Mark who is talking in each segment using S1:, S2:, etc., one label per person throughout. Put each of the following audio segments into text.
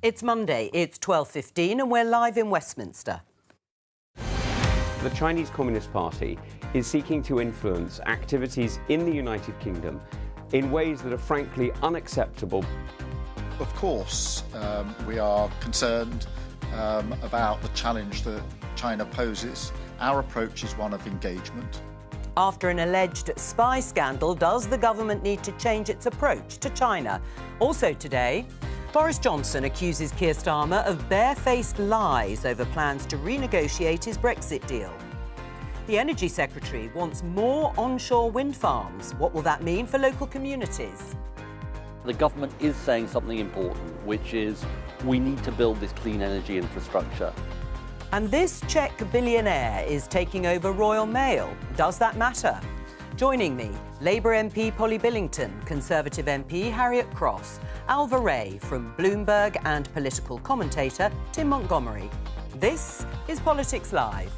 S1: It's Monday, it's 12:15 and we're live in Westminster.
S2: The Chinese Communist Party is seeking to influence activities in the United Kingdom in ways that are frankly unacceptable.
S3: Of course, we are concerned about the challenge that China poses. Our approach is one of engagement.
S1: After an alleged spy scandal, does the government need to change its approach to China? Also today, Boris Johnson accuses Keir Starmer of barefaced lies over plans to renegotiate his Brexit deal. The Energy Secretary wants more onshore wind farms. What will that mean for local communities?
S4: The government is saying something important, which is we need to build this clean energy infrastructure.
S1: And this Czech billionaire is taking over Royal Mail. Does that matter? Joining me, Labour MP Polly Billington, Conservative MP Harriet Cross, Alva Ray from Bloomberg and political commentator Tim Montgomery. This is Politics Live.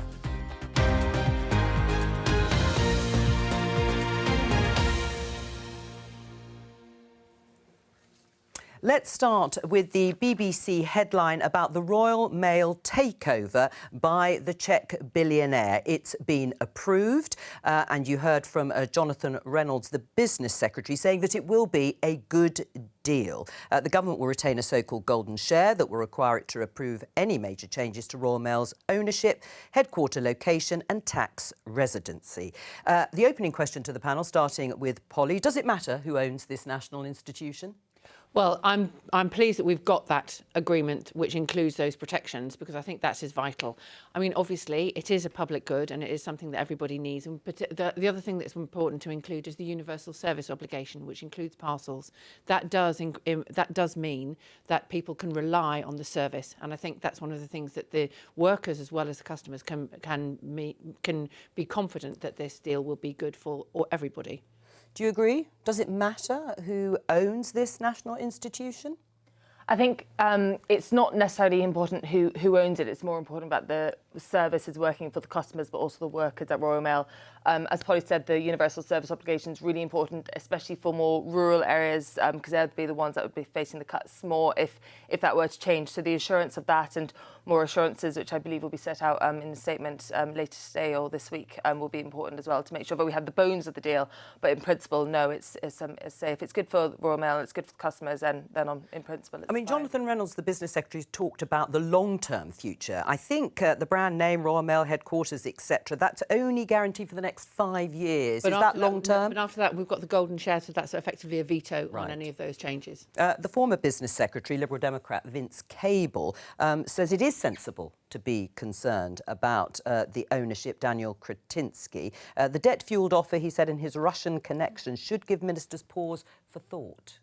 S1: Let's start with the BBC headline about the Royal Mail takeover by the Czech billionaire. It's been approved, and you heard from Jonathan Reynolds, the business secretary, saying that it will be a good deal. The government will retain a so-called golden share that will require it to approve any major changes to Royal Mail's ownership, headquarter location and tax residency. The opening question to the panel, starting with Polly. Does it matter who owns this national institution?
S5: Well, I'm pleased that we've got that agreement, which includes those protections, because I think that is vital. I mean, obviously, it is a public good and it is something that everybody needs. But the other thing that's important to include is the universal service obligation, which includes parcels. That does mean that people can rely on the service, and I think that's one of the things that the workers as well as the customers can be confident that this deal will be good for everybody.
S1: Do you agree? Does it matter who owns this national institution?
S6: I think it's not necessarily important who owns it. It's more important about the services working for the customers, but also the workers at Royal Mail. As Polly said, the universal service obligation is really important, especially for more rural areas, because they'd be the ones that would be facing the cuts more if that were to change. So the assurance of that and more assurances, which I believe will be set out in the statement later today or this week, will be important as well to make sure that we have the bones of the deal. But in principle, no, it's if it's good for Royal Mail and it's good for the customers, then in principle, it's fine.
S1: Jonathan Reynolds, the business secretary, talked about the long-term future. I think the brand name, Royal Mail headquarters, etc., that's only guaranteed for the next 5 years. Is that long-term?
S5: But after that, we've got the golden share, so that's effectively a veto on any of those changes.
S1: The former business secretary, Liberal Democrat Vince Cable, says it is sensible to be concerned about the ownership. Daniel Kretinsky. The debt-fuelled offer, he said in his Russian connection, should give ministers pause for thought.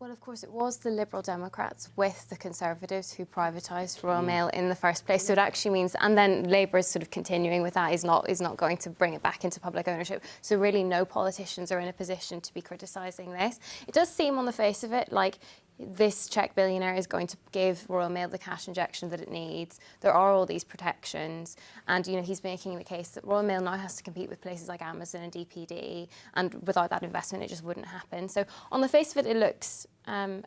S7: Well, of course, it was the Liberal Democrats with the Conservatives who privatised Royal Mail in the first place. So it actually means, and then Labour is sort of continuing with that, is not going to bring it back into public ownership. So really no politicians are in a position to be criticising this. It does seem on the face of it like this Czech billionaire is going to give Royal Mail the cash injection that it needs. There are all these protections, and he's making the case that Royal Mail now has to compete with places like Amazon and DPD, and without that investment, it just wouldn't happen. So on the face of it, it looks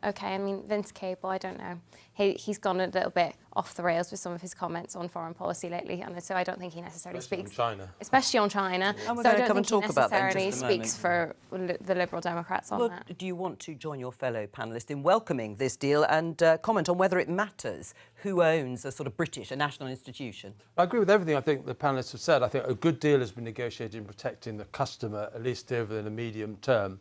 S7: okay. I mean, Vince Cable, I don't know. He's gone a little bit off the rails with some of his comments on foreign policy lately, and so I don't think he necessarily speaks. Especially on China.
S1: And we're
S7: so
S1: going
S7: I
S1: to come
S7: don't
S1: and talk
S7: think he
S1: about that in
S7: necessarily
S1: just a
S7: speaks for the Liberal Democrats on that.
S1: Do you want to join your fellow panellists in welcoming this deal and comment on whether it matters who owns a sort of a national institution?
S8: I agree with everything I think the panellists have said. I think a good deal has been negotiated in protecting the customer, at least over the medium term.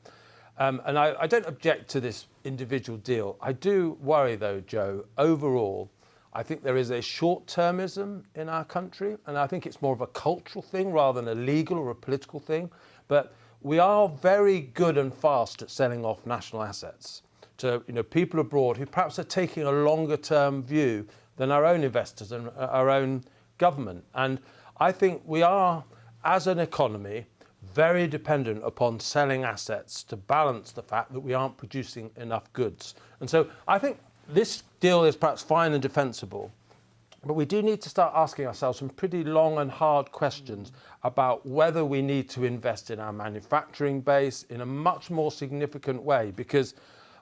S8: And I don't object to this individual deal. I do worry, though, Jo, overall, I think there is a short-termism in our country, and I think it's more of a cultural thing rather than a legal or a political thing. But we are very good and fast at selling off national assets to people abroad who perhaps are taking a longer-term view than our own investors and our own government. And I think we are, as an economy, very dependent upon selling assets to balance the fact that we aren't producing enough goods. And so I think this deal is perhaps fine and defensible, but we do need to start asking ourselves some pretty long and hard questions about whether we need to invest in our manufacturing base in a much more significant way, because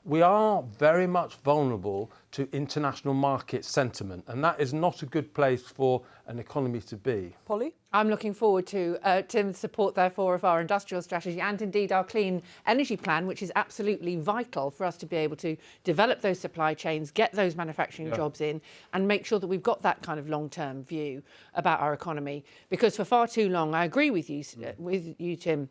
S8: we are very much vulnerable to international market sentiment, and that is not a good place for an economy to be.
S1: Polly?
S5: I'm looking forward to Tim's support, therefore, of our industrial strategy and indeed our clean energy plan, which is absolutely vital for us to be able to develop those supply chains, get those manufacturing jobs in, and make sure that we've got that kind of long-term view about our economy. Because for far too long, I agree with you, Tim,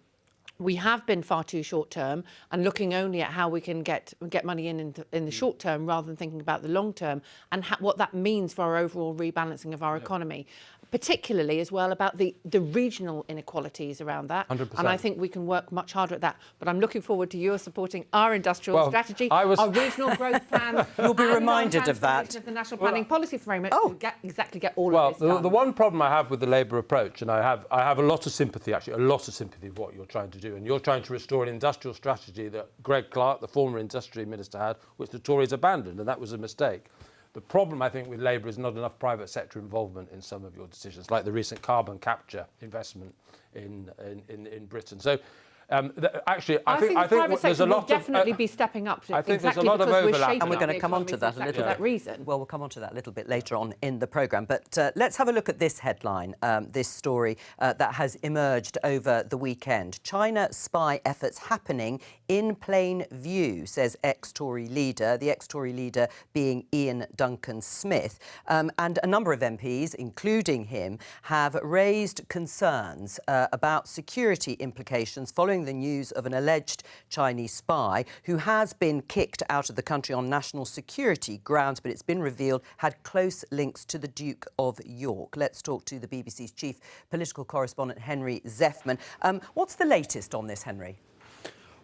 S5: we have been far too short term and looking only at how we can get money in the short term rather than thinking about the long term and what that means for our overall rebalancing of our economy. Particularly as well about the regional inequalities around that.
S8: 100%.
S5: And I think we can work much harder at that. But I'm looking forward to your supporting our industrial strategy, our regional growth plan.
S1: You'll be reminded of that.
S5: Of the National Planning Policy Framework to get all of this done.
S8: The one problem I have with the Labour approach, and I have a lot of sympathy, actually, a lot of sympathy with what you're trying to do, and you're trying to restore an industrial strategy that Greg Clark, the former Industry Minister, had, which the Tories abandoned, and that was a mistake. The problem, I think, with Labour is not enough private sector involvement in some of your decisions, like the recent carbon capture investment in Britain. So, actually, I think there's a lot of...
S5: definitely be stepping up.
S8: I think there's a lot of overlap.
S1: And we're going to come on to that a little bit.
S5: That reason.
S1: Well, we'll come on to that a little bit later on in the programme. But let's have a look at this headline, this story that has emerged over the weekend. China spy efforts happening in plain view, says ex-Tory leader, the ex-Tory leader being Ian Duncan Smith. And a number of MPs, including him, have raised concerns about security implications following the news of an alleged Chinese spy who has been kicked out of the country on national security grounds, but it's been revealed had close links to the Duke of York. Let's talk to the BBC's chief political correspondent, Henry Zeffman. What's the latest on this, Henry?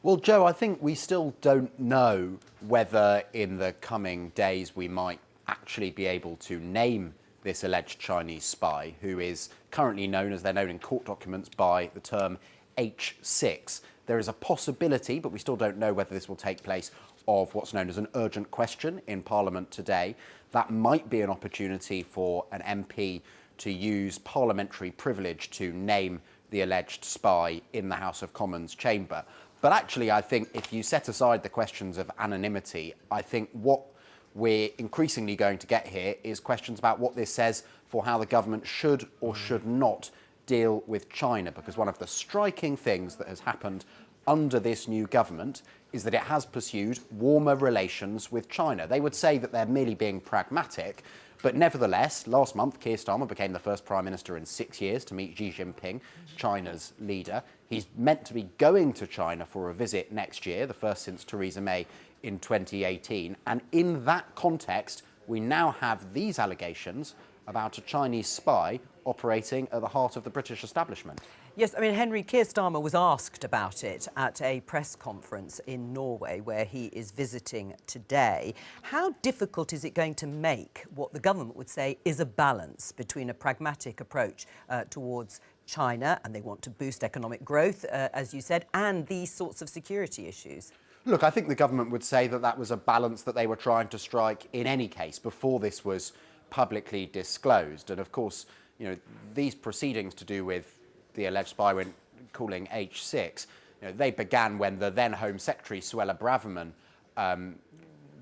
S9: Well, Jo, I think we still don't know whether in the coming days we might actually be able to name this alleged Chinese spy, who is currently known, as they're known in court documents, by the term H6. There is a possibility, but we still don't know whether this will take place, of what's known as an urgent question in Parliament today. That might be an opportunity for an MP to use parliamentary privilege to name the alleged spy in the House of Commons chamber. But actually, I think if you set aside the questions of anonymity, I think what we're increasingly going to get here is questions about what this says for how the government should or should not deal with China, because one of the striking things that has happened under this new government is that it has pursued warmer relations with China. They would say that they're merely being pragmatic, but nevertheless, last month, Keir Starmer became the first Prime Minister in 6 years to meet Xi Jinping, China's leader. He's meant to be going to China for a visit next year, the first since Theresa May in 2018. And in that context, we now have these allegations about a Chinese spy operating at the heart of the British establishment.
S1: Yes, I mean, Henry, Keir Starmer was asked about it at a press conference in Norway where he is visiting today. How difficult is it going to make what the government would say is a balance between a pragmatic approach towards China, and they want to boost economic growth, as you said, and these sorts of security issues?
S9: Look, I think the government would say that that was a balance that they were trying to strike in any case before this was publicly disclosed. And of course, you know, these proceedings to do with the alleged spy we're calling H6, you know, they began when the then Home Secretary, Suella Braverman,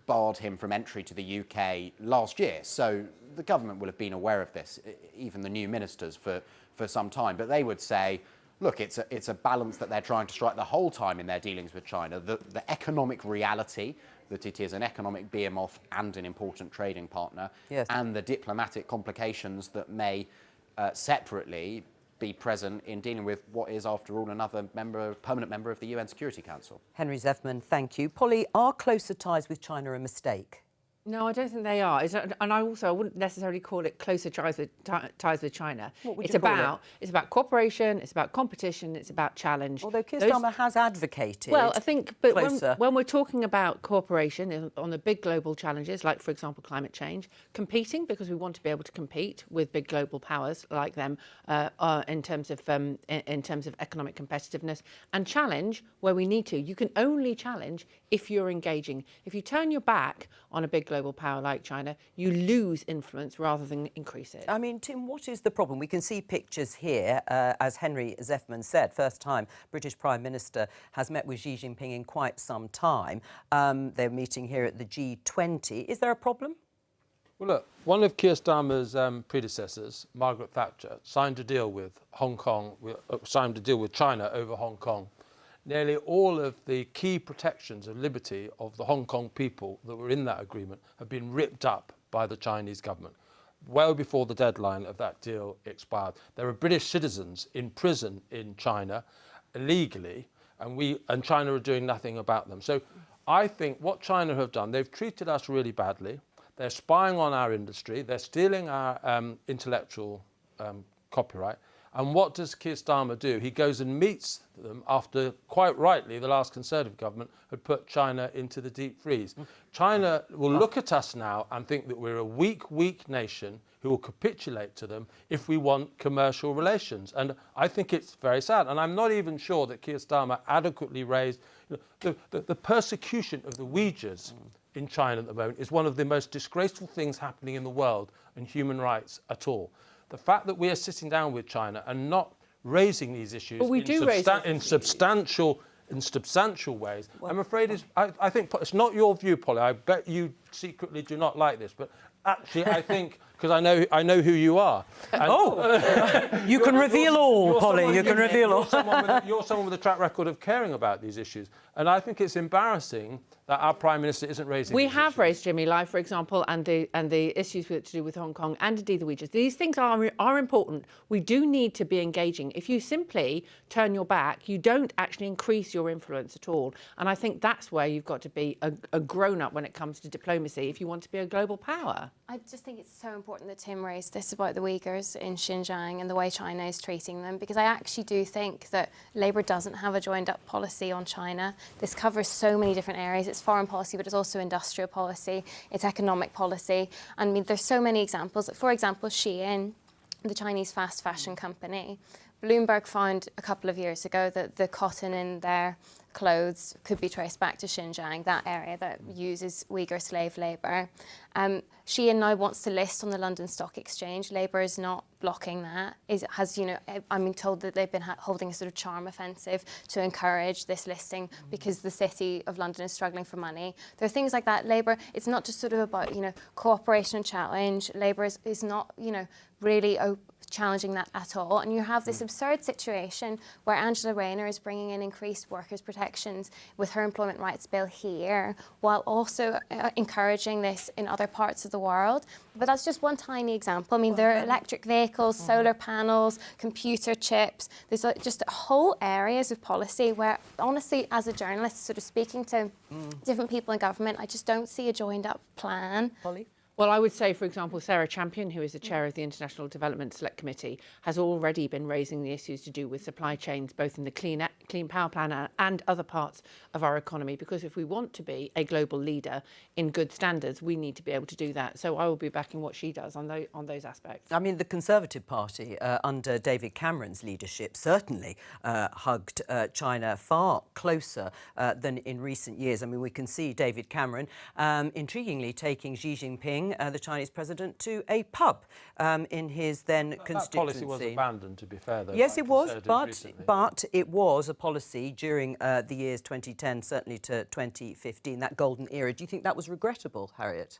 S9: barred him from entry to the UK last year. So the government will have been aware of this, even the new ministers, for some time. But they would say, look, it's a balance that they're trying to strike the whole time in their dealings with China. The economic reality that it is an economic behemoth and an important trading partner,
S1: yes,
S9: and the diplomatic complications that may separately be present in dealing with what is, after all, another permanent member of the UN Security Council.
S1: Henry Zeffman, thank you. Polly, are closer ties with China a mistake?
S5: No, I don't think they are. And I wouldn't necessarily call it closer ties with China.
S1: What would you call it?
S5: It's about cooperation, it's about competition, it's about challenge.
S1: Although Keir Starmer has advocated
S5: Well, I think, but
S1: closer.
S5: when we're talking about cooperation on the big global challenges, like, for example, climate change, competing, because we want to be able to compete with big global powers like them in terms of economic competitiveness, and challenge where we need to. You can only challenge if you're engaging. If you turn your back on a big global power like China, you lose influence rather than increase it.
S1: I mean, Tim, what is the problem? We can see pictures here, as Henry Zeffman said, first time British Prime Minister has met with Xi Jinping in quite some time. They're meeting here at the G20. Is there a problem?
S8: Well, look, one of Keir Starmer's predecessors, Margaret Thatcher, signed a deal with Hong Kong, signed a deal with China over Hong Kong. Nearly all of the key protections of liberty of the Hong Kong people that were in that agreement have been ripped up by the Chinese government, well before the deadline of that deal expired. There are British citizens in prison in China illegally, and China are doing nothing about them. So I think what China have done, they've treated us really badly. They're spying on our industry. They're stealing our intellectual copyright. And what does Keir Starmer do? He goes and meets them after, quite rightly, the last Conservative government had put China into the deep freeze. China will look at us now and think that we're a weak nation who will capitulate to them if we want commercial relations. And I think it's very sad. And I'm not even sure that Keir Starmer adequately raised the persecution of the Uyghurs in China at the moment is one of the most disgraceful things happening in the world in human rights at all. The fact that we are sitting down with China and not raising these issues in substantial ways, I'm afraid I think it's not your view, Polly. I bet you secretly do not like this, but actually I think, because I know who you are. And,
S1: you can reveal all, Polly. You can reveal all.
S8: You're someone with a track record of caring about these issues, and I think it's embarrassing that our Prime Minister isn't raising these issues.
S5: Raised Jimmy Lai, for example, and the issues to do with Hong Kong and indeed the Uyghurs. These things are important. We do need to be engaging. If you simply turn your back, you don't actually increase your influence at all. And I think that's where you've got to be a grown-up when it comes to diplomacy if you want to be a global power.
S7: I just think it's so important that Tim raised this about the Uyghurs in Xinjiang and the way China is treating them, because I actually do think that Labour doesn't have a joined-up policy on China. This covers so many different areas. It's foreign policy, but it's also industrial policy, it's economic policy. I mean, there's so many examples. For example, Shein, the Chinese fast fashion company, Bloomberg found a couple of years ago that the cotton in their clothes could be traced back to Xinjiang, that area that uses Uyghur slave labour. Shein now wants to list on the London Stock Exchange. Labour is not blocking that. I'm told that they've been holding a sort of charm offensive to encourage this listing because the City of London is struggling for money. There are things like that. Labour, it's not just sort of about, cooperation and challenge. Labour is not, really challenging that at all. And you have this absurd situation where Angela Rayner is bringing in increased workers' protections with her employment rights bill here, while also encouraging this in other parts of the world. But that's just one tiny example. I mean, there are electric vehicles, solar panels, computer chips. There's just whole areas of policy where, honestly, as a journalist, sort of speaking to different people in government, I just don't see a joined-up plan.
S1: Polly?
S5: Well, I would say, for example, Sarah Champion, who is the chair of the International Development Select Committee, has already been raising the issues to do with supply chains, both in the Clean Power Plan and other parts of our economy. Because if we want to be a global leader in good standards, we need to be able to do that. So I will be backing what she does on those aspects.
S1: I mean, the Conservative Party, under David Cameron's leadership, certainly hugged China far closer than in recent years. I mean, we can see David Cameron, intriguingly, taking Xi Jinping, the Chinese president, to a pub in his then constituency.
S8: That policy was abandoned, to be fair, though.
S1: Yes, it was, but it was a policy during the years 2010, certainly to 2015, that golden era. Do you think that was regrettable, Harriet?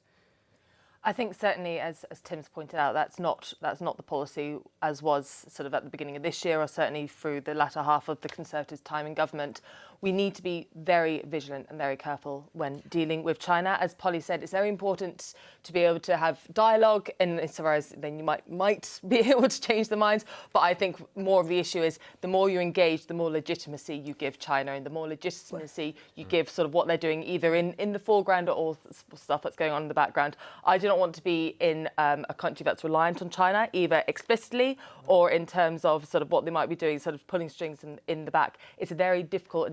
S6: I think certainly, as Tim's pointed out, that's not the policy as was sort of at the beginning of this year, or certainly through the latter half of the Conservatives' time in government. We need to be very vigilant and very careful when dealing with China. As Polly said, it's very important to be able to have dialogue, and as far as then you might be able to change their minds. But I think more of the issue is the more you engage, the more legitimacy you give China, and the more legitimacy you give sort of what they're doing, either in the foreground or all stuff that's going on in the background. I do not want to be in a country that's reliant on China, either explicitly or in terms of sort of what they might be doing, sort of pulling strings in the back. It's a very difficult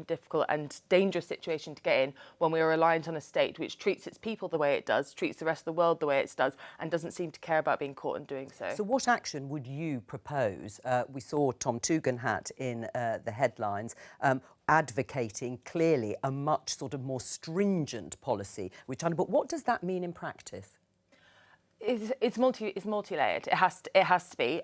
S6: and dangerous situation to get in when we are reliant on a state which treats its people the way it does, treats the rest of the world the way it does, and doesn't seem to care about being caught in doing so.
S1: So what action would you propose? We saw Tom Tugendhat in the headlines. advocating clearly a much sort of more stringent policy with China. But what does that mean in practice?
S6: It's multi-layered. It has to be.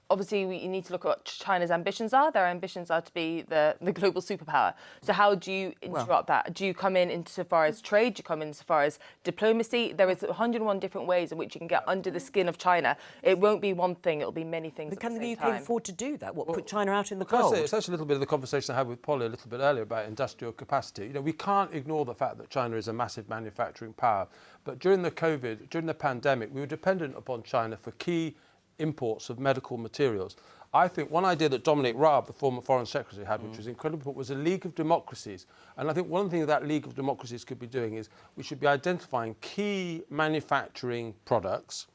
S6: Obviously, you need to look at what China's ambitions are. Their ambitions are to be the global superpower. So how do you interrupt that? Do you come in insofar as trade? Do you come in insofar as diplomacy? There is 101 different ways in which you can get under the skin of China. It won't be one thing. It'll be many things
S1: But
S6: at
S1: can
S6: the
S1: the
S6: same
S1: UK
S6: time.
S1: afford to do that? What, put China out in the
S8: Can I
S1: cold?
S8: say, it's actually a little bit of the conversation I had with Polly a little bit earlier about industrial capacity. You know, we can't ignore the fact that China is a massive manufacturing power. But during the pandemic, we were dependent upon China for key imports of medical materials. I think one idea that Dominic Raab, the former Foreign Secretary, had, which was incredible, was a League of Democracies. And I think one thing that League of Democracies could be doing is we should be identifying key manufacturing products,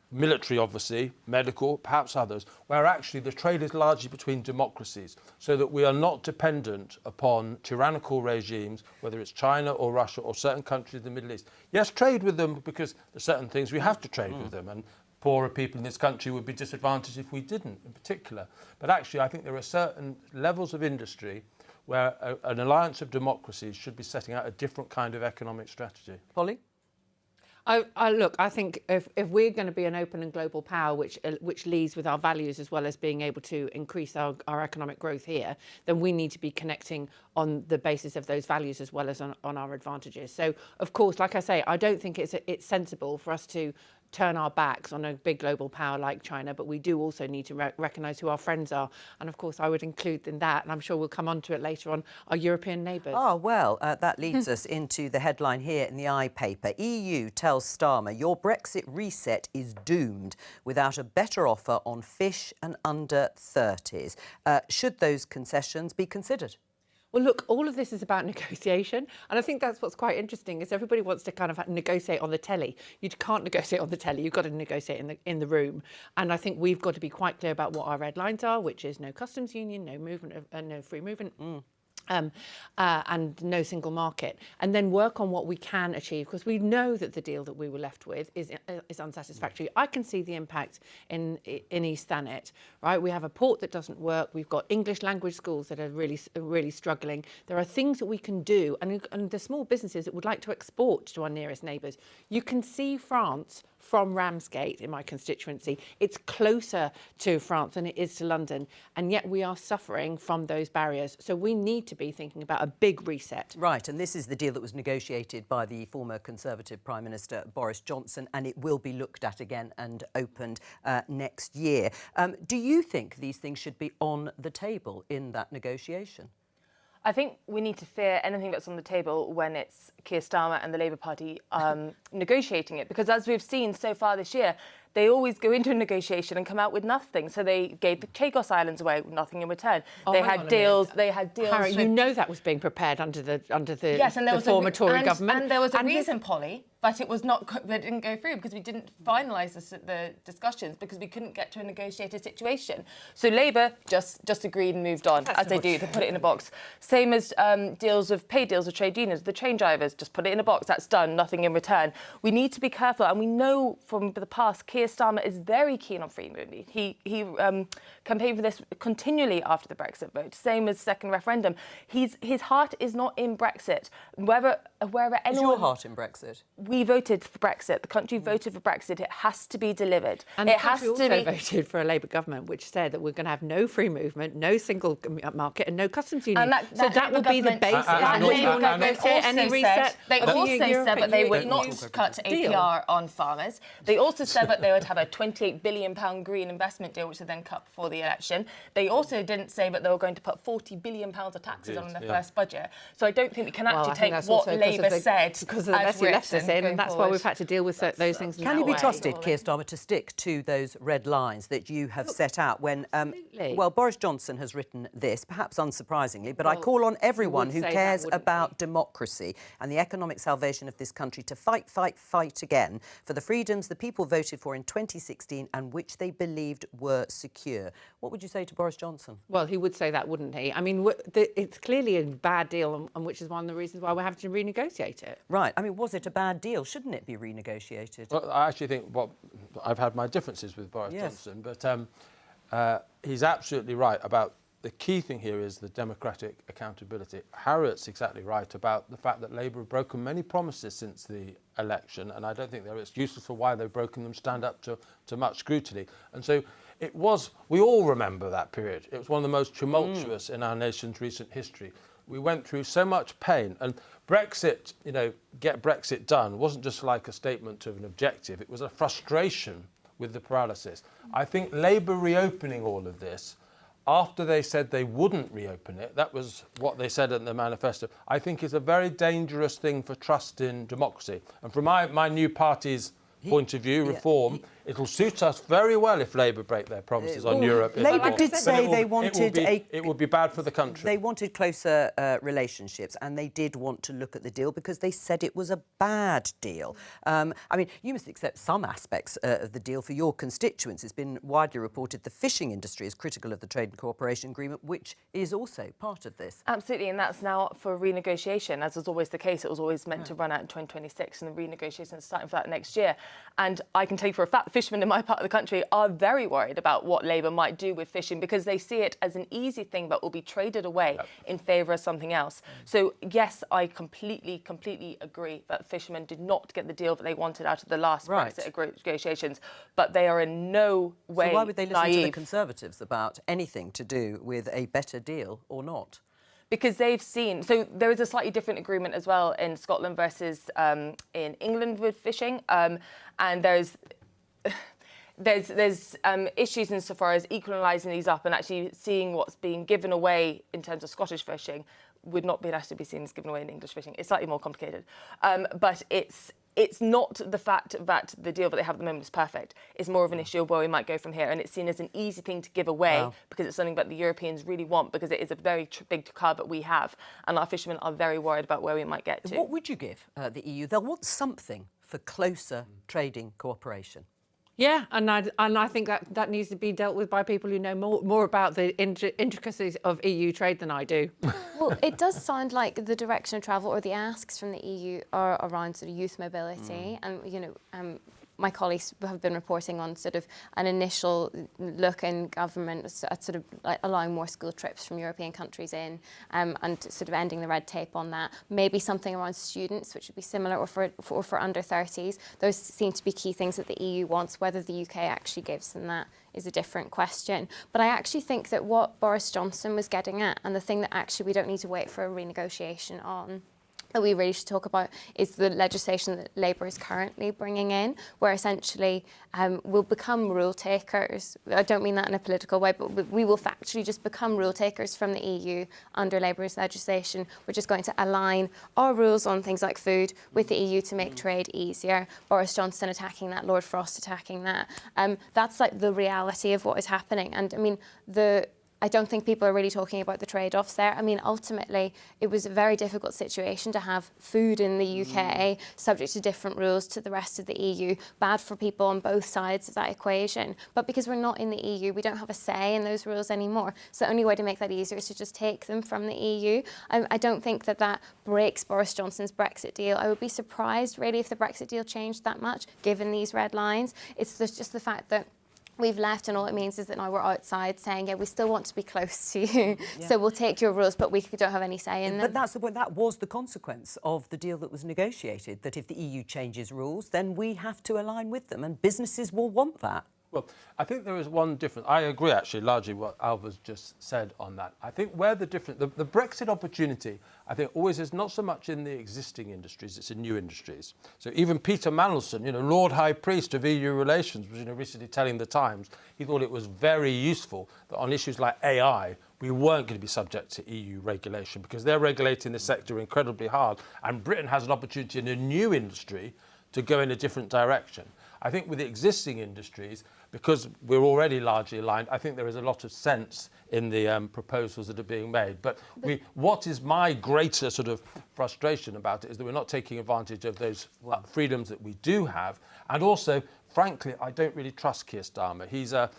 S8: military obviously, medical, perhaps others, where actually the trade is largely between democracies, so that we are not dependent upon tyrannical regimes, whether it's China or Russia or certain countries in the Middle East. Yes, trade with them because there's certain things we have to trade with them, and poorer people in this country would be disadvantaged if we didn't, in particular. But actually, I think there are certain levels of industry where an alliance of democracies should be setting out a different kind of economic strategy.
S1: Polly?
S5: Look, I think if we're going to be an open and global power which leads with our values as well as being able to increase our economic growth here, then we need to be connecting on the basis of those values as well as on our advantages. So, of course, like I say, I don't think it's sensible for us to turn our backs on a big global power like China, but we do also need to recognise who our friends are. And of course, I would include in that, and I'm sure we'll come on to it later on, our European neighbours.
S1: Ah, well, that leads us into the headline here in the iPaper. EU tells Starmer, your Brexit reset is doomed without a better offer on fish and under 30s. Should those concessions be considered?
S5: Well, look, all of this is about negotiation. And I think that's what's quite interesting is everybody wants to kind of negotiate on the telly. You can't negotiate on the telly. You've got to negotiate in the room. And I think we've got to be quite clear about what our red lines are, which is no customs union, no movement, no free movement. And no single market, and then work on what we can achieve, because we know that the deal that we were left with is unsatisfactory. I can see the impact in East Thanet, right? We have a port that doesn't work. We've got English language schools that are really struggling. There are things that we can do, and the small businesses that would like to export to our nearest neighbours. You can see France from Ramsgate in my constituency. It's closer to France than it is to London, and yet we are suffering from those barriers. So we need to be thinking about a big reset.
S1: Right, and this is the deal that was negotiated by the former Conservative Prime Minister Boris Johnson, and it will be looked at again and opened next year. Do you think these things should be on the table in that negotiation?
S6: I think we need to fear anything that's on the table when it's Keir Starmer and the Labour Party negotiating it, because as we've seen so far this year, they always go into a negotiation and come out with nothing. So they gave the Chagos Islands away with nothing in return. They had deals.
S5: Harry, you know that was being prepared under the
S6: yes, and there was
S5: former Tory government.
S6: And there was a reason, Polly, but it was not. They didn't go through because we didn't finalise the discussions because we couldn't get to a negotiated situation. So Labour just agreed and moved on, as they do. They put it in a box. Same as pay deals with trade unions. The train drivers just put it in a box. That's done. Nothing in return. We need to be careful, and we know from the past, Keir Starmer is very keen on free movement. He campaigned for this continually after the Brexit vote. Same as second referendum. His heart is not in Brexit. Wherever anyone.
S1: Is your heart in Brexit?
S6: We voted for Brexit. The country voted for Brexit. It has to be delivered.
S5: And the country also voted for a Labour government which said that we're going to have no free movement, no single market, and no customs union.
S6: So
S5: that will be the basis on which we'll negotiate any reset.
S6: They also said that they would not cut APR on farmers. They also said that they would have a £28 billion green investment deal, which they then cut before the election. They also didn't say that they were going to put £40 billion of taxes on in their first budget. So I don't think we can actually take what Labour said
S5: because of the mess you left us in, and that's why we've had to deal with those things.
S1: Can you be trusted, Keir Starmer, to stick to those red lines that you have set out when, well, Boris Johnson has written this, perhaps unsurprisingly, but I call on everyone who cares about democracy and the economic salvation of this country to fight, fight, fight again for the freedoms the people voted for in 2016 and which they believed were secure. What would you say to Boris Johnson?
S5: Well, he would say that, wouldn't he? I mean, it's clearly a bad deal, and which is one of the reasons why we're having to renegotiate it.
S1: Right. I mean, was it a bad deal? Shouldn't it be renegotiated?
S8: Well, I actually think, I've had my differences with Boris Johnson, but he's absolutely right about the key thing here is the democratic accountability. Harriet's exactly right about the fact that Labour have broken many promises since the election, and I don't think they're excuses for why they've broken them stand up to much scrutiny. And so we all remember that period. It was one of the most tumultuous in our nation's recent history. We went through so much pain, and Brexit, get Brexit done, wasn't just like a statement of an objective. It was a frustration with the paralysis. I think Labour reopening all of this, after they said they wouldn't reopen it, that was what they said in the manifesto, I think is a very dangerous thing for trust in democracy. And from my new party's point of view, Reform, it'll suit us very well if Labour break their promises on Europe.
S1: Labour did say they wanted
S8: it would be bad for the country.
S1: They wanted closer relationships, and they did want to look at the deal because they said it was a bad deal. I mean, you must accept some aspects of the deal for your constituents. It's been widely reported the fishing industry is critical of the Trade and Cooperation Agreement, which is also part of this.
S6: Absolutely, and that's now up for renegotiation, as was always the case. It was always meant to run out in 2026, and the renegotiation is starting for that next year. And I can tell you for a fact, the fishermen in my part of the country are very worried about what Labour might do with fishing, because they see it as an easy thing that will be traded away in favour of something else. So, yes, I completely agree that fishermen did not get the deal that they wanted out of the last Brexit negotiations, but they are in no way
S1: So why would they listen
S6: naive.
S1: to the Conservatives about anything to do with a better deal or not?
S6: Because they've seen, so there is a slightly different agreement as well in Scotland versus in England with fishing, and there's issues insofar as equalising these up and actually seeing what's being given away in terms of Scottish fishing would not be actually be seen as given away in English fishing. It's slightly more complicated, but it's not the fact that the deal that they have at the moment is perfect. It's more of an issue of where we might go from here, and it's seen as an easy thing to give away because it's something that the Europeans really want, because it is a very big card that we have, and our fishermen are very worried about where we might get to.
S1: What would you give the EU? They'll want something for closer trading cooperation.
S5: Yeah, and I think that needs to be dealt with by people who know more about the intricacies of EU trade than I do.
S7: Well, it does sound like the direction of travel or the asks from the EU are around sort of youth mobility, and my colleagues have been reporting on sort of an initial look in government at sort of like allowing more school trips from European countries in, and sort of ending the red tape on that. Maybe something around students, which would be similar, or for under 30s. Those seem to be key things that the EU wants. Whether the UK actually gives them that is a different question. But I actually think that what Boris Johnson was getting at, and the thing that actually we don't need to wait for a renegotiation on, that we really should talk about, is the legislation that Labour is currently bringing in, where essentially we'll become rule takers. I don't mean that in a political way, but we will factually just become rule takers from the EU under Labour's legislation. We're just going to align our rules on things like food with the EU to make trade easier. Boris Johnson attacking that, Lord Frost attacking that. That's like the reality of what is happening. And I mean, I don't think people are really talking about the trade-offs there. I mean, ultimately, it was a very difficult situation to have food in the UK subject to different rules to the rest of the EU, bad for people on both sides of that equation. But because we're not in the EU, we don't have a say in those rules anymore. So the only way to make that easier is to just take them from the EU. I don't think that breaks Boris Johnson's Brexit deal. I would be surprised, really, if the Brexit deal changed that much, given these red lines. It's just the fact that we've left, and all it means is that now we're outside saying, yeah, we still want to be close to you, so we'll take your rules, but we don't have any say in them.
S1: But that's the point. That was the consequence of the deal that was negotiated, that if the EU changes rules, then we have to align with them, and businesses will want that.
S8: Well, I think there is one difference. I agree, actually, largely what Alva's just said on that. I think where the Brexit opportunity, I think, always is not so much in the existing industries, it's in new industries. So even Peter Mandelson, Lord High Priest of EU relations, was recently telling the Times, he thought it was very useful that on issues like AI, we weren't going to be subject to EU regulation, because they're regulating the sector incredibly hard, and Britain has an opportunity in a new industry to go in a different direction. I think with the existing industries, because we're already largely aligned, I think there is a lot of sense in the proposals that are being made. But what is my greater sort of frustration about it is that we're not taking advantage of those freedoms that we do have. And also, frankly, I don't really trust Keir Starmer. He's a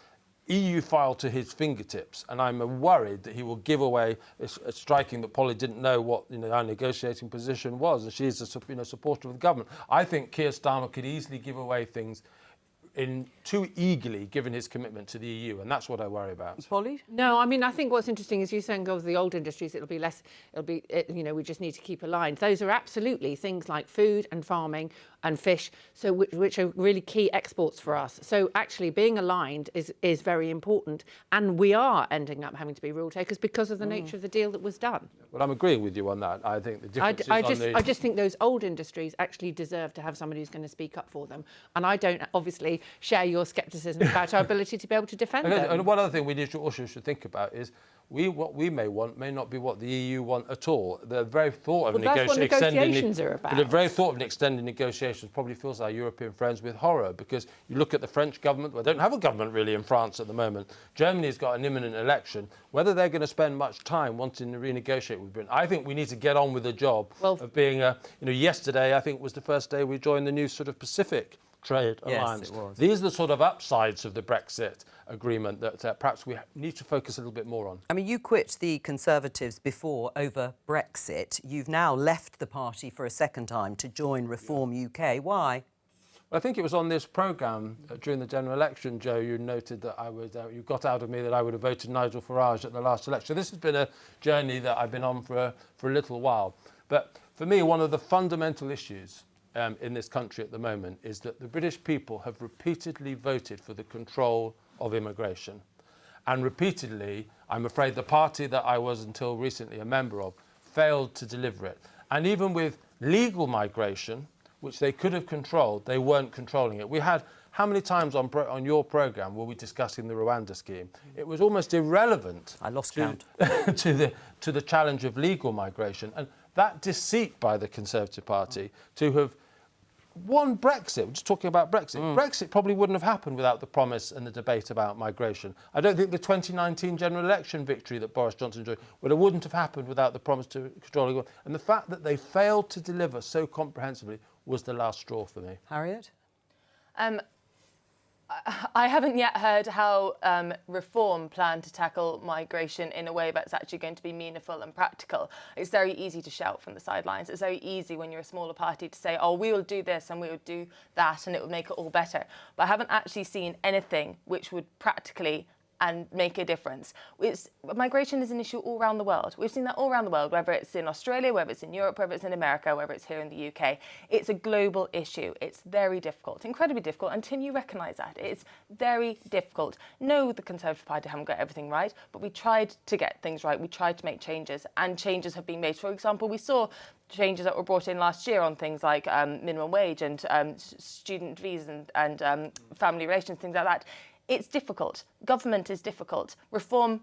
S8: EU file to his fingertips, and I'm worried that he will give away. It's striking that Polly didn't know what our negotiating position was, and she is a supporter of the government. I think Keir Starmer could easily give away things in too eagerly given his commitment to the EU, and that's what I worry about.
S1: Polly?
S5: No, I mean, I think what's interesting is you saying of the old industries, we just need to keep aligned. Those are absolutely things like food and farming and fish, so which are really key exports for us. So actually being aligned is very important, and we are ending up having to be rule takers because of the nature of the deal that was done.
S8: Well, I'm agreeing with you on that. I think the difference is
S5: I just think those old industries actually deserve to have somebody who's going to speak up for them, and I don't obviously share your scepticism about our ability to be able to defend them.
S8: And one other thing we also should think about is what we may want may not be what the EU want at all. The very thought of
S5: negotiations are about.
S8: The very thought of an extended negotiations probably fills our European friends with horror, because you look at the French government. Well, they don't have a government really in France at the moment. Germany's got an imminent election. Whether they're going to spend much time wanting to renegotiate with Britain, I think we need to get on with the job of being yesterday, I think, was the first day we joined the new sort of Pacific trade alliance.
S1: Yes, it was.
S8: These are the sort of upsides of the Brexit agreement that perhaps we need to focus a little bit more on.
S1: I mean, you quit the Conservatives before over Brexit. You've now left the party for a second time to join Reform UK. Why?
S8: Well, I think it was on this programme during the general election, Jo, you noted that you got out of me that I would have voted Nigel Farage at the last election. This has been a journey that I've been on for a little while. But for me, one of the fundamental issues in this country at the moment is that the British people have repeatedly voted for the control of immigration. And repeatedly, I'm afraid the party that I was until recently a member of failed to deliver it. And even with legal migration, which they could have controlled, they weren't controlling it. We had, how many times on your programme were we discussing the Rwanda scheme? It was almost irrelevant.
S1: I lost count.
S8: to the challenge of legal migration. And that deceit by the Conservative Party to have won Brexit, we're just talking about Brexit. Brexit probably wouldn't have happened without the promise and the debate about migration. I don't think the 2019 general election victory that Boris Johnson enjoyed wouldn't have happened without the promise to control it. And the fact that they failed to deliver so comprehensively was the last straw for me.
S1: Harriet?
S6: I haven't yet heard how Reform plan to tackle migration in a way that's actually going to be meaningful and practical. It's very easy to shout from the sidelines. It's very easy when you're a smaller party to say, oh, we will do this and we will do that and it will make it all better. But I haven't actually seen anything which would practically and make a difference. Migration is an issue all around the world. We've seen that all around the world, whether it's in Australia, whether it's in Europe, whether it's in America, whether it's here in the UK. It's a global issue. It's very difficult, incredibly difficult. And Tim, you recognise that. It's very difficult. No, the Conservative Party haven't got everything right, but we tried to get things right. We tried to make changes, and changes have been made. For example, we saw changes that were brought in last year on things like minimum wage and student visas and family relations, things like that. It's difficult. Government is difficult. Reform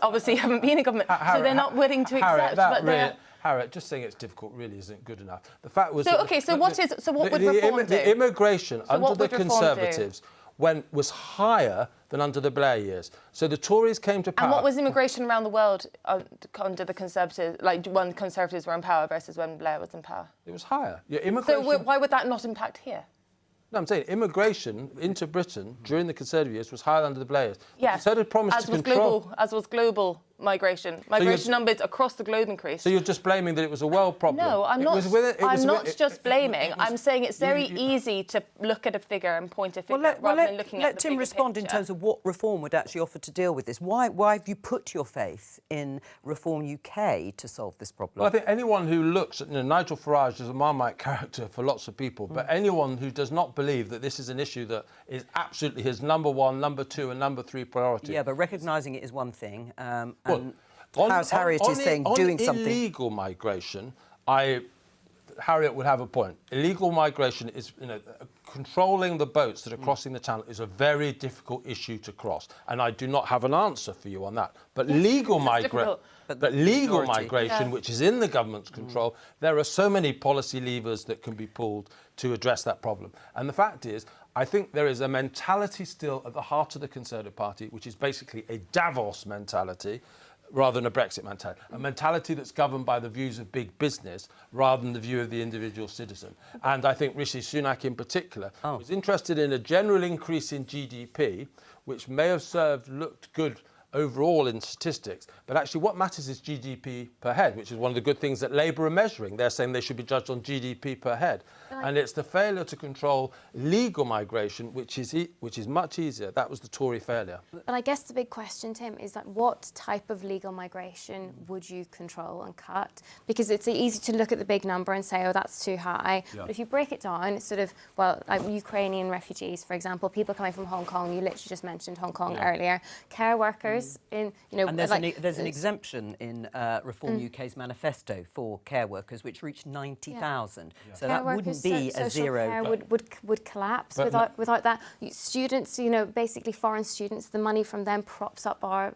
S6: obviously haven't been in government, so they're not willing to accept.
S8: Harriet, just saying it's difficult really isn't good enough. The fact was
S6: what would Reform do?
S8: The immigration under the Conservatives was higher than under the Blair years. So the Tories came to power.
S6: And what was immigration around the world under the Conservatives, like when Conservatives were in power versus when Blair was in power?
S8: It was higher.
S6: So why would that not impact here?
S8: No, I'm saying immigration into Britain during the Conservative years was higher under the Blair years.
S6: Yeah,
S8: as
S6: was global migration. Migration numbers across the globe increased.
S8: So you're just blaming that it was a world problem?
S6: No, I'm not just blaming. I'm saying it's very easy to look at a figure and point a figure rather than looking at the
S1: Let Tim respond
S6: picture.
S1: in terms of what Reform would actually offer to deal with this. Why have you put your faith in Reform UK to solve this problem?
S8: Well, I think anyone who looks at Nigel Farage is a Marmite character for lots of people, but anyone who does not believe that this is an issue that is absolutely his number one, number two and number three priority.
S1: Yeah, but recognising it is one thing. As Harriet is saying, doing something.
S8: Illegal migration, Harriet would have a point. Illegal migration is, controlling the boats that are crossing the channel is a very difficult issue to cross, and I do not have an answer for you on that. But legal migration, which is in the government's control, there are so many policy levers that can be pulled to address that problem. And the fact is, I think there is a mentality still at the heart of the Conservative Party, which is basically a Davos mentality, rather than a Brexit mentality, a mentality that's governed by the views of big business rather than the view of the individual citizen. And I think Rishi Sunak in particular was interested in a general increase in GDP, which may have looked good overall in statistics, but actually what matters is GDP per head, which is one of the good things that Labour are measuring. They're saying they should be judged on GDP per head. And it's the failure to control legal migration, which is much easier. That was the Tory failure.
S7: But I guess the big question, Tim, is that what type of legal migration would you control and cut? Because it's easy to look at the big number and say, oh, that's too high. Yeah. But if you break it down, it's sort of, well, like Ukrainian refugees, for example, people coming from Hong Kong, you literally just mentioned Hong Kong earlier, care workers in, you know...
S1: And there's, there's an exemption in Reform UK's manifesto for care workers, which reached 90,000. So that wouldn't be a zero.
S7: Care would collapse without that. Students, you know, basically foreign students, the money from them props up our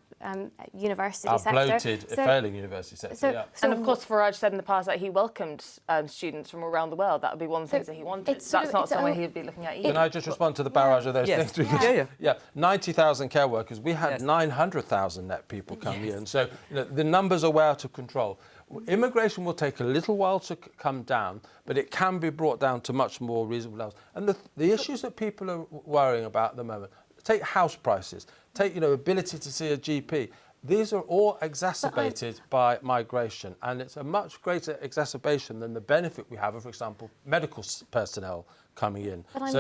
S7: university sector.
S8: Our bloated, failing university sector,
S6: And of course, Farage said in the past that he welcomed students from around the world. That would be one of the things that he wanted. That's not somewhere he'd be looking at either.
S8: Can I just respond to the barrage of those things? Yeah, 90,000 care workers. We had 900,000 net people coming in. So you know, the numbers are way out of control. Immigration will take a little while to come down, but it can be brought down to much more reasonable levels. And the issues that people are worrying about at the moment, take house prices, take ability to see a GP. These are all exacerbated by migration, and it's a much greater exacerbation than the benefit we have of, for example, medical personnel coming in.
S7: But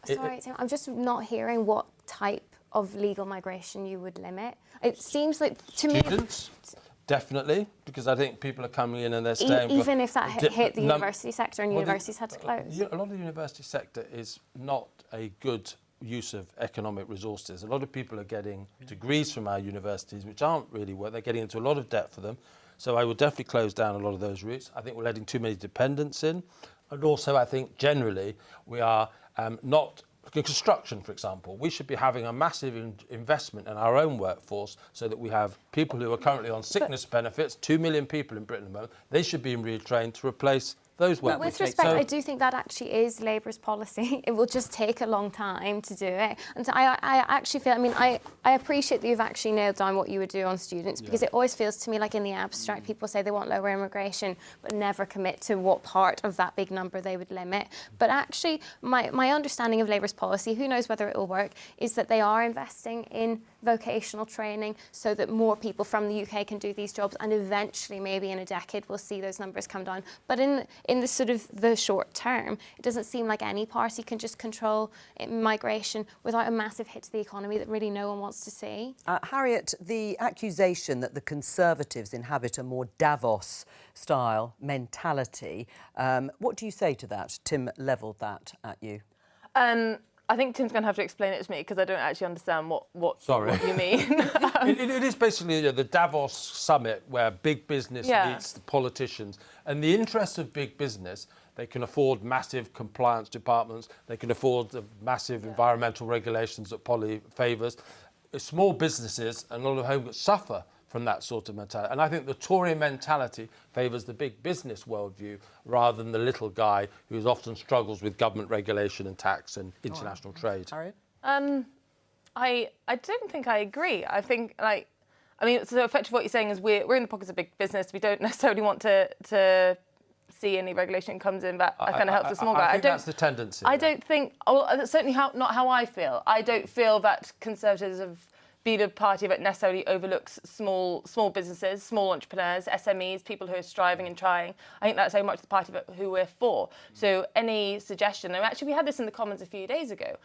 S7: sorry, Tim, I'm just not hearing what type of legal migration you would limit. It seems like, to me...
S8: Students? Definitely, because I think people are coming in and they're staying...
S7: Even if that hit the university sector and universities had to close?
S8: A lot of the university sector is not a good use of economic resources. A lot of people are getting degrees from our universities which aren't really worth. They're getting into a lot of debt for them. So I would definitely close down a lot of those routes. I think we're letting too many dependents in. And also I think generally we are not... Construction, for example, we should be having a massive investment in our own workforce so that we have people who are currently on sickness benefits, 2 million people in Britain at the moment, they should be retrained to replace those workers.
S7: With respect, I do think that actually is Labour's policy. It will just take a long time to do it. And so I actually feel, I mean, I appreciate that you've actually nailed down what you would do on students, because it always feels to me like in the abstract, people say they want lower immigration, but never commit to what part of that big number they would limit. But actually, my understanding of Labour's policy, who knows whether it will work, is that they are investing in vocational training so that more people from the UK can do these jobs, and eventually, maybe in a decade, we'll see those numbers come down. But in the sort of the short term, it doesn't seem like any party can just control migration without a massive hit to the economy that really no one wants to see.
S1: Harriet, the accusation that the Conservatives inhabit a more Davos-style mentality, what do you say to that? Tim levelled that at you.
S6: I think Tim's going to have to explain it to me because I don't actually understand what you mean.
S8: It is basically the Davos summit where big business meets the politicians. And the interests of big business, they can afford massive compliance departments, they can afford the massive environmental regulations that Polly favours. Small businesses and a lot of homes suffer from that sort of mentality. And I think the Tory mentality favours the big business worldview rather than the little guy who often struggles with government regulation and tax and international trade.
S1: Harriet?
S6: I don't think I agree. I think, so effectively what you're saying is we're in the pockets of big business. We don't necessarily want to see any regulation comes in that kind of helps the small guy.
S8: I think that's the tendency.
S6: I don't think... Well, that's certainly not how I feel. I don't feel that Conservatives have been a party that necessarily overlooks small businesses, small entrepreneurs, SMEs, people who are striving and trying. I think that's very much the party who we're for. So any suggestion, and actually we had this in the Commons a few days ago,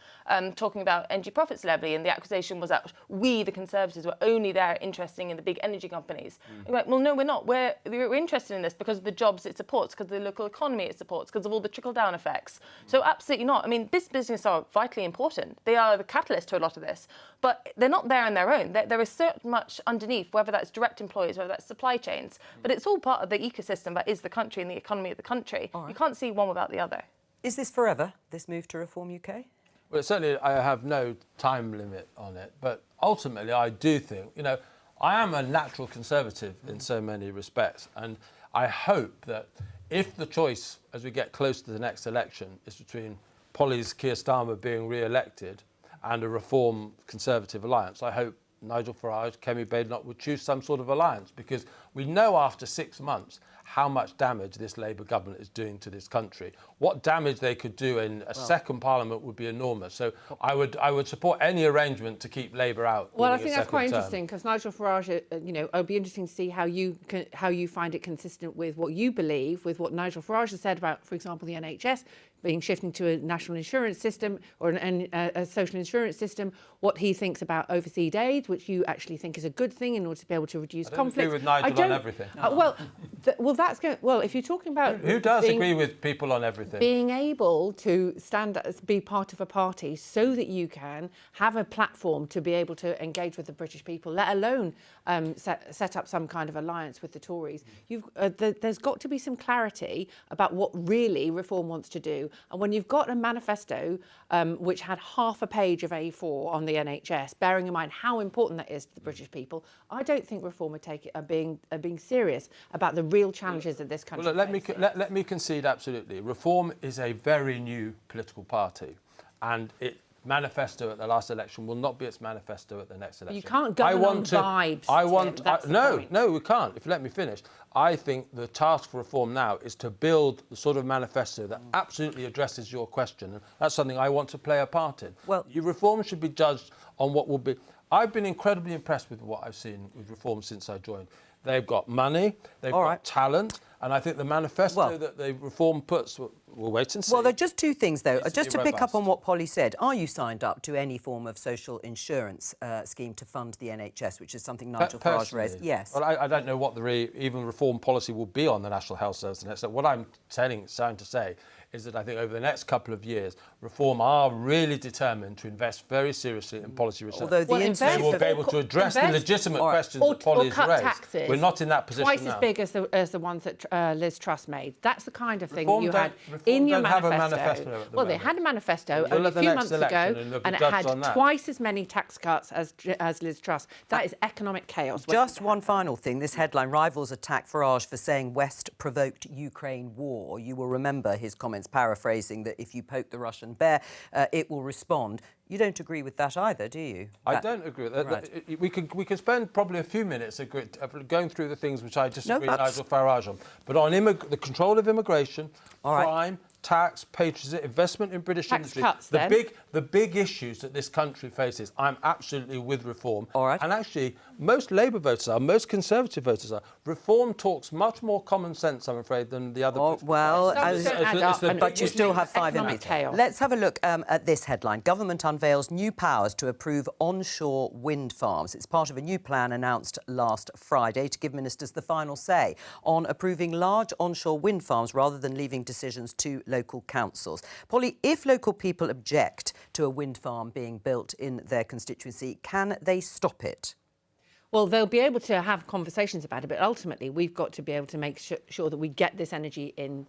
S6: talking about energy profits levy, and the accusation was that we, the Conservatives, were only there interested in the big energy companies. We're like, well, no, we're not. We're interested in this because of the jobs it supports, because of the local economy it supports, because of all the trickle-down effects. So absolutely not. I mean, this business are vitally important. They are the catalyst to a lot of this, but they're not there on their own. There is so much underneath, whether that's direct employees, whether that's supply chains, but it's all part of the ecosystem that is the country and the economy of the country. You can't see one without the other.
S1: Is this forever, this move to Reform UK?
S8: Well, certainly I have no time limit on it, but ultimately I do think, I am a natural Conservative in so many respects, and I hope that if the choice, as we get close to the next election, is between Polly's Keir Starmer being re-elected and a Reform Conservative alliance, I hope Nigel Farage, Kemi Badenoch would choose some sort of alliance, because we know after 6 months how much damage this Labour government is doing to this country. What damage they could do in a second parliament would be enormous. So I would support any arrangement to keep Labour out.
S5: Well, I think that's quite interesting because Nigel Farage, it'll be interesting to see how you find it consistent with what you believe, with what Nigel Farage has said about, for example, the NHS shifting to a national insurance system or a social insurance system, what he thinks about overseas aid, which you actually think is a good thing in order to be able to reduce conflict.
S8: I agree with Nigel on everything.
S5: If you're talking about
S8: who does agree with people on everything?
S5: Being able to be part of a party so that you can have a platform to be able to engage with the British people, let alone set up some kind of alliance with the Tories. There's got to be some clarity about what really Reform wants to do. And when you've got a manifesto which had half a page of A4 on the NHS, bearing in mind how important that is to the British people, I don't think Reform are being serious about the real challenges that this country faces.
S8: Let me concede absolutely. Reform is a very new political party, and its manifesto at the last election will not be its manifesto at the next election.
S5: You can't govern on vibes.
S8: No, we can't. If you let me finish. I think the task for Reform now is to build the sort of manifesto that absolutely addresses your question, and that's something I want to play a part in.
S1: Well,
S8: your Reform should be judged on what will be. I've been incredibly impressed with what I've seen with Reform since I joined. They've got money, they've got talent, and I think the manifesto that the Reform puts, we'll wait and see.
S1: Well, there are just two things, though. Just to pick up on what Polly said, are you signed up to any form of social insurance scheme to fund the NHS, which is something Nigel Farage raised? Yes.
S8: Well, I don't know what even Reform policy will be on the National Health Service. So what I'm trying to say is that I think over the next couple of years, Reform are really determined to invest very seriously in policy research.
S1: Although they
S8: will be able to address the legitimate questions that Polly has raised.
S5: Taxes
S8: we're not in that position
S5: twice
S8: now.
S5: As big as the ones that Liz Truss made. That's the kind of thing
S8: Reform
S5: you had in your manifesto. Well, they had a manifesto only a few months ago, and it had twice as many tax cuts as Liz Truss. That is economic chaos.
S1: Just one final thing. This headline, rivals attack Farage for saying West provoked Ukraine war. You will remember his comments paraphrasing that if you poke the Russian bear, it will respond. You don't agree with that either, do you?
S8: I don't agree with that. Right. We could spend probably a few minutes going through the things which I disagree with Nigel Farage on. But on the control of immigration, crime, tax, patriotism, investment in British industry, the big issues that this country faces, I'm absolutely with Reform.
S1: All right.
S8: And actually, most Labour voters are, most Conservative voters are. Reform talks much more common sense, I'm afraid, than the other.
S1: But you still have 5 minutes. Let's have a look at this headline. Government unveils new powers to approve onshore wind farms. It's part of a new plan announced last Friday to give ministers the final say on approving large onshore wind farms rather than leaving decisions to local councils. Polly, if local people object to a wind farm being built in their constituency, can they stop it?
S5: Well, they'll be able to have conversations about it, but ultimately we've got to be able to make sure that we get this energy in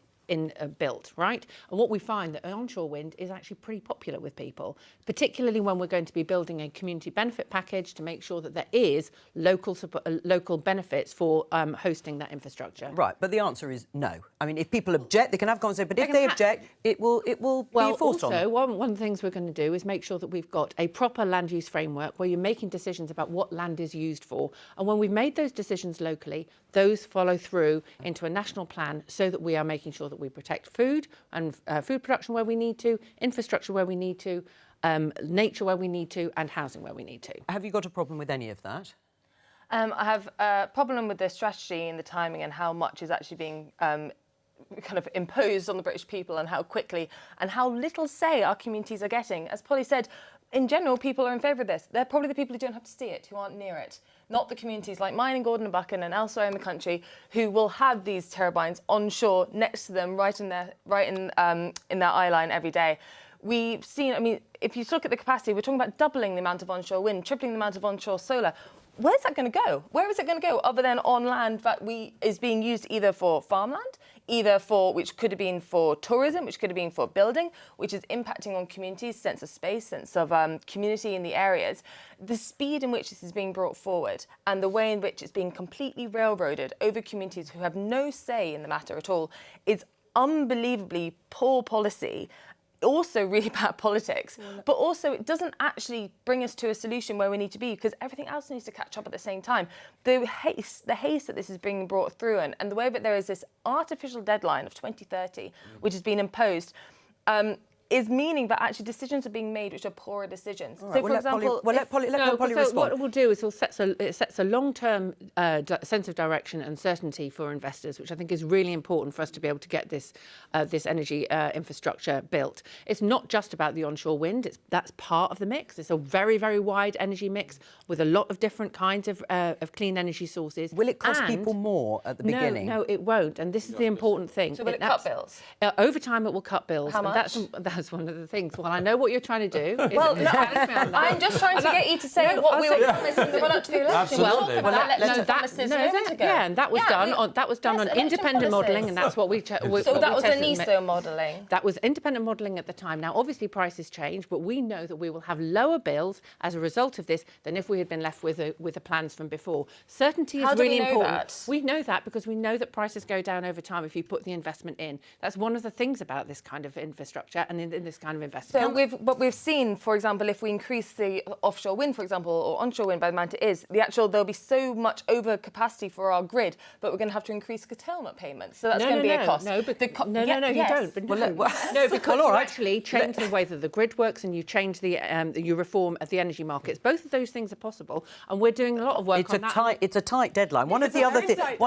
S5: built, right? And what we find that onshore wind is actually pretty popular with people, particularly when we're going to be building a community benefit package to make sure that there is local benefits for hosting that infrastructure.
S1: Right, but the answer is no. I mean, if people object, they can have conversations, but if they object, it will be forced on them.
S5: One of the things we're going to do is make sure that we've got a proper land use framework where you're making decisions about what land is used for. And when we've made those decisions locally, those follow through into a national plan so that we are making sure that we protect food and food production where we need to, infrastructure where we need to, nature where we need to, and housing where we need to.
S1: Have you got a problem with any of that?
S6: I have a problem with the strategy and the timing and how much is actually being kind of imposed on the British people and how quickly and how little say our communities are getting. As Polly said, in general, people are in favour of this. They're probably the people who don't have to see it, who aren't near it, not the communities like mine in Gordon and Buchan and elsewhere in the country who will have these turbines onshore next to them, right in their eye line every day. We've seen, I mean, if you look at the capacity, we're talking about doubling the amount of onshore wind, tripling the amount of onshore solar. Where's that going to go? Where is it going to go other than on land that is being used either for farmland, which could have been for tourism, which could have been for building, which is impacting on communities' sense of space, sense of community in the areas. The speed in which this is being brought forward and the way in which it's being completely railroaded over communities who have no say in the matter at all is unbelievably poor policy. also really bad politics, but also it doesn't actually bring us to a solution where we need to be, because everything else needs to catch up at the same time. The haste that this is being brought through, and the way that there is this artificial deadline of 2030, which has been imposed, is meaning that actually decisions are being made which are poorer decisions.
S1: Right,
S6: so, for example,
S1: let Polly respond.
S5: What it will do is it sets a long-term sense of direction and certainty for investors, which I think is really important for us to be able to get this energy infrastructure built. It's not just about the onshore wind; that's part of the mix. It's a very, very wide energy mix with a lot of different kinds of clean energy sources.
S1: Will it cost people more at the beginning?
S5: No, it won't. And this is the important thing.
S6: So will it cut bills?
S5: Over time, it will cut bills.
S6: How much?
S5: That's one of the things. Well, I know what you're trying to do.
S6: Well, no, I'm just trying to get you to say what we were promised in the run-up to the election.
S8: Absolutely.
S5: And that was done on independent modelling, and that's what we.
S6: So that was an ESO modelling.
S5: That was independent modelling at the time. Now, obviously, prices change, but we know that we will have lower bills as a result of this than if we had been left with the plans from before. Certainty is really important. We know that because we know that prices go down over time if you put the investment in. That's one of the things about this kind of infrastructure and in this kind of investment.
S6: So we've seen, for example, if we increase the offshore wind, for example, or onshore wind by the amount it is, there'll be so much over capacity for our grid, but we're going to have to increase curtailment payments. So that's going to be a cost.
S5: You don't. Because you actually change the way that the grid works, and you change you reform the energy markets. Both of those things are possible, and we're doing a lot of work on that.
S1: It's a tight deadline. One of the other things.
S5: It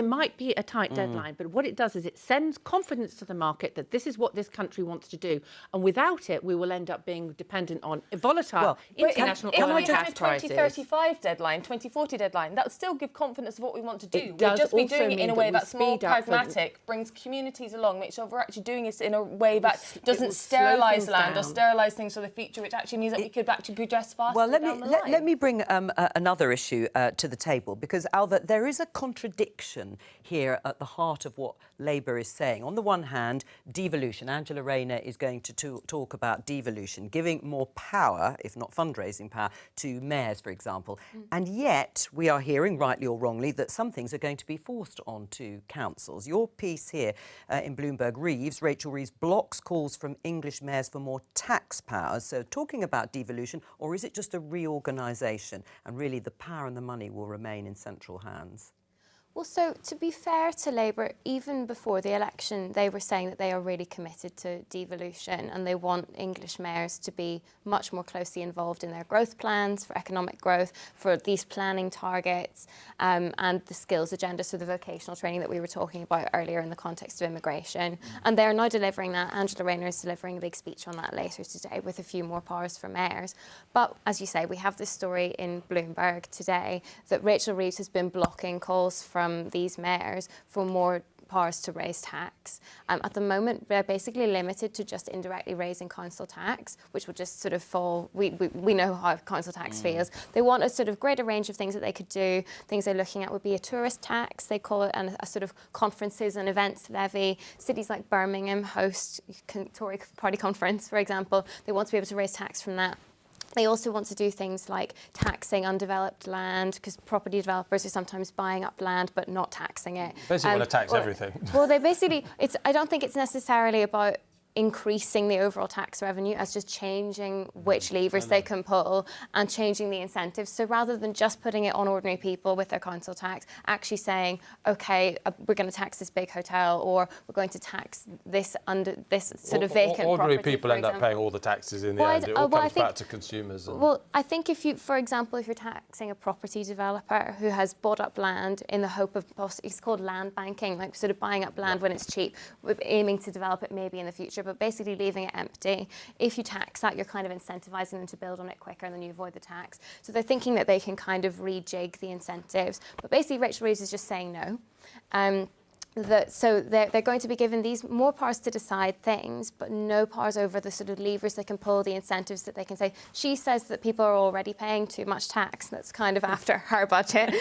S5: might be a tight deadline, but what it does is it sends confidence to the market that this is what this country wants to do, and without it, we will end up being dependent on volatile international oil and gas prices.
S6: If we had a 2035 deadline, 2040 deadline, that would still give confidence of what we want to do.
S5: We'll
S6: just be doing it in a way that's more pragmatic, brings communities along, make sure we're actually doing it in a way that doesn't sterilise land or sterilise things for the future, which actually means that we could actually progress faster.
S1: Well, let me bring another issue to the table, because, Alva, there is a contradiction here at the heart of what Labour is saying. On the one hand, devolution. Angela Rayner is going to talk about devolution, giving more power, if not fundraising power, to mayors, for example. And yet we are hearing, rightly or wrongly, that some things are going to be forced onto councils. Your piece here in Bloomberg, Rachel Reeves blocks calls from English mayors for more tax powers. So talking about devolution, or is it just a reorganisation and really the power and the money will remain in central hands?
S7: Well, so to be fair to Labour, even before the election, they were saying that they are really committed to devolution and they want English mayors to be much more closely involved in their growth plans for economic growth, for these planning targets and the skills agenda, so the vocational training that we were talking about earlier in the context of immigration. And they are now delivering that. Angela Rayner is delivering a big speech on that later today with a few more powers for mayors. But as you say, we have this story in Bloomberg today that Rachel Reeves has been blocking calls from these mayors for more powers to raise tax. At the moment, they're basically limited to just indirectly raising council tax, which will just sort of fall. We know how council tax feels. They want a sort of greater range of things that they could do. Things they're looking at would be a tourist tax, they call it, and a sort of conferences and events levy. Cities like Birmingham host Tory party conference, for example. They want to be able to raise tax from that. They also want to do things like taxing undeveloped land, because property developers are sometimes buying up land but not taxing it.
S8: Basically want to tax everything.
S7: Well, they basically, I don't think it's necessarily about increasing the overall tax revenue as just changing which levers they can pull and changing the incentives. So rather than just putting it on ordinary people with their council tax, actually saying, OK, we're going to tax this big hotel, or we're going to tax this sort of vacant
S8: ordinary
S7: property,
S8: people end up paying all the taxes in the end. It all comes back to consumers.
S7: Well, I think if you, for example, if you're taxing a property developer who has bought up land in the hope of, it's called land banking, like sort of buying up land when it's cheap, with aiming to develop it maybe in the future, but basically leaving it empty. If you tax that, you're kind of incentivizing them to build on it quicker, and then you avoid the tax. So they're thinking that they can kind of rejig the incentives. But basically, Rachel Reeves is just saying no. So they're going to be given these more powers to decide things, but no powers over the sort of levers they can pull, the incentives that they can say. She says that people are already paying too much tax. That's kind of after her budget.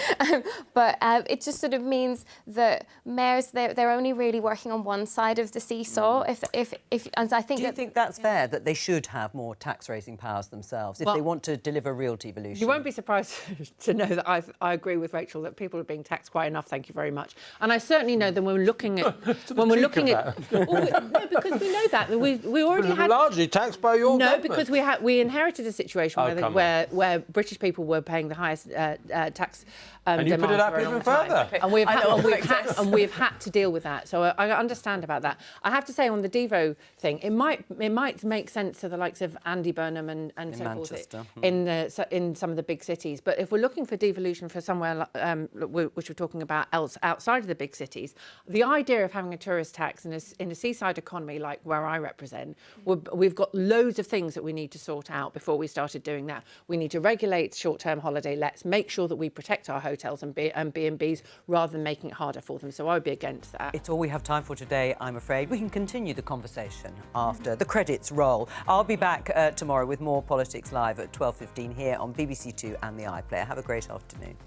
S7: But it just sort of means that mayors, they're only really working on one side of the seesaw. And I think
S1: Do you think that's fair, that they should have more tax-raising powers themselves if they want to deliver real devolution?
S5: You won't be surprised to know that I agree with Rachel that people are being taxed quite enough, thank you very much. And I certainly know then we're looking at
S8: Well,
S5: no, because we know that we already had
S8: largely taxed by your government.
S5: because we inherited a situation where British people were paying the highest tax.
S8: And you put it up even further.
S5: And we've had to deal with that. So I understand about that. I have to say on the Devo thing, it might make sense to the likes of Andy Burnham and so
S1: Manchester.
S5: forth in some of the big cities. But if we're looking for devolution for somewhere which we're talking about else outside of the big cities, the idea of having a tourist tax in a seaside economy like where I represent, we've got loads of things that we need to sort out before we started doing that. We need to regulate short-term holiday lets, make sure that we protect our hotels and B&Bs rather than making it harder for them. So I would be against that.
S1: It's all we have time for today, I'm afraid. We can continue the conversation after the credits roll. I'll be back tomorrow with more Politics Live at 12:15 here on BBC Two and the iPlayer. Have a great afternoon.